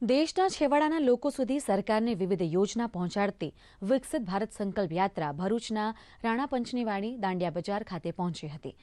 દેશના છેવાડાના લોકો સુધી સરકારની વિવિધ યોજના પહોંચાડતી વિકસિત ભારત સંકલ્પ યાત્રા ભરૂચના રાણા પંચનીવાડી દાંડિયા બજાર ખાતે પહોંચી હતી।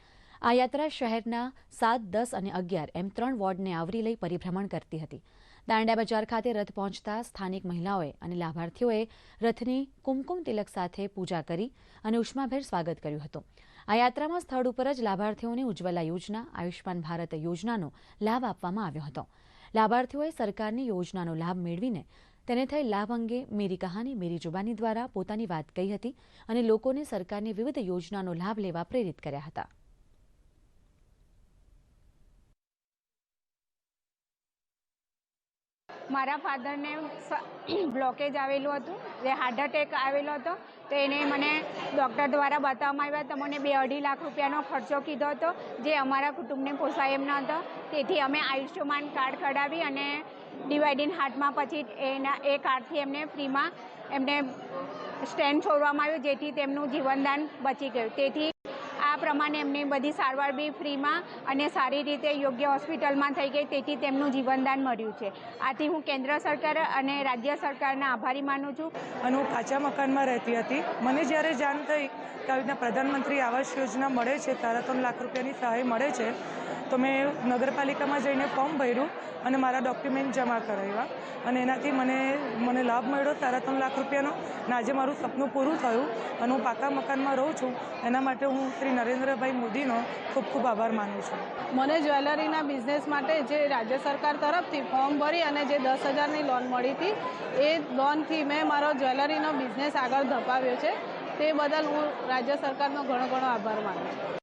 આ યાત્રા શહેરના 7, 10 અને 11 એમ 3 વોર્ડને આવરી લઈ પરિભ્રમણ કરતી હતી। દાંડિયા બજાર ખાતે રથ પહોંચતા સ્થાનિક મહિલાઓએ અને લાભાર્થીઓએ રથની કુમકુમ તિલક સાથે પૂજા કરી અને ઉષ્માભેર સ્વાગત કર્યું હતું। આ યાત્રામાં સ્થળ ઉપર જ લાભાર્થીઓને ઉજ્જવલા યોજના, આયુષ્માન ભારત યોજનાનો લાભ આપવામાં આવ્યો હતો। લાભાર્થીઓએ સરકારની યોજનાનો લાભ મેળવીને તેને થઈ લાભ અંગે મેરી કહાની મેરી જુબાની દ્વારા પોતાની વાત કહી હતી અને લોકોને સરકારની વિવિધ યોજનાનો લાભ લેવા પ્રેરિત કર્યા હતા। મારા ફાધરને બ્લોકેજ આવેલું હતું, જે હાર્ટ એટેક આવેલો હતો, તો એને મને ડૉક્ટર દ્વારા બતાવવામાં આવ્યા તો મને 2-2.5 લાખ રૂપિયાનો ખર્ચો કીધો હતો, જે અમારા કુટુંબને પોસાય એમ ન હતો। તેથી અમે આયુષ્યમાન કાર્ડ કઢાવી અને ડિવાઇડિંગ હાર્ટમાં પછી એ કાર્ડથી એમને ફ્રીમાં એમને સ્ટેન્ટ છોડવામાં આવ્યું, જેથી તેમનું જીવનદાન બચી ગયું। તેથી આ પ્રમાણે એમની બધી સારવાર બી ફ્રીમાં અને સારી રીતે યોગ્ય હોસ્પિટલમાં થઈ ગઈ, તેથી તેમનું જીવનદાન મળ્યું છે। આથી હું કેન્દ્ર સરકાર અને રાજ્ય સરકારના આભારી માનું છું। અને હું કાચા મકાનમાં રહેતી હતી। મને જ્યારે જાણ થઈ કે આવી રીતના પ્રધાનમંત્રી આવાસ યોજના મળે છે, 3 લાખ રૂપિયાની સહાય મળે છે, તો મેં નગરપાલિકામાં જઈને ફોર્મ ભર્યું અને મારા ડોક્યુમેન્ટ જમા કરાવ્યા અને એનાથી મને લાભ મળ્યો 3 લાખ રૂપિયાનો। અને આજે મારું સપનું પૂરું થયું અને હું પાકા મકાનમાં રહું છું। એના માટે હું શ્રી નરેન્દ્રભાઈ મોદીનો ખૂબ ખૂબ આભાર માનું છું। મને જ્વેલરીના બિઝનેસ માટે જે રાજ્ય સરકાર તરફથી ફોર્મ ભરી અને જે 10,000ની લોન મળી હતી, એ લોનથી મેં મારો જ્વેલરીનો બિઝનેસ આગળ ધપાવ્યો છે। તે બદલ હું રાજ્ય સરકારનો ઘણો આભાર માનું છું।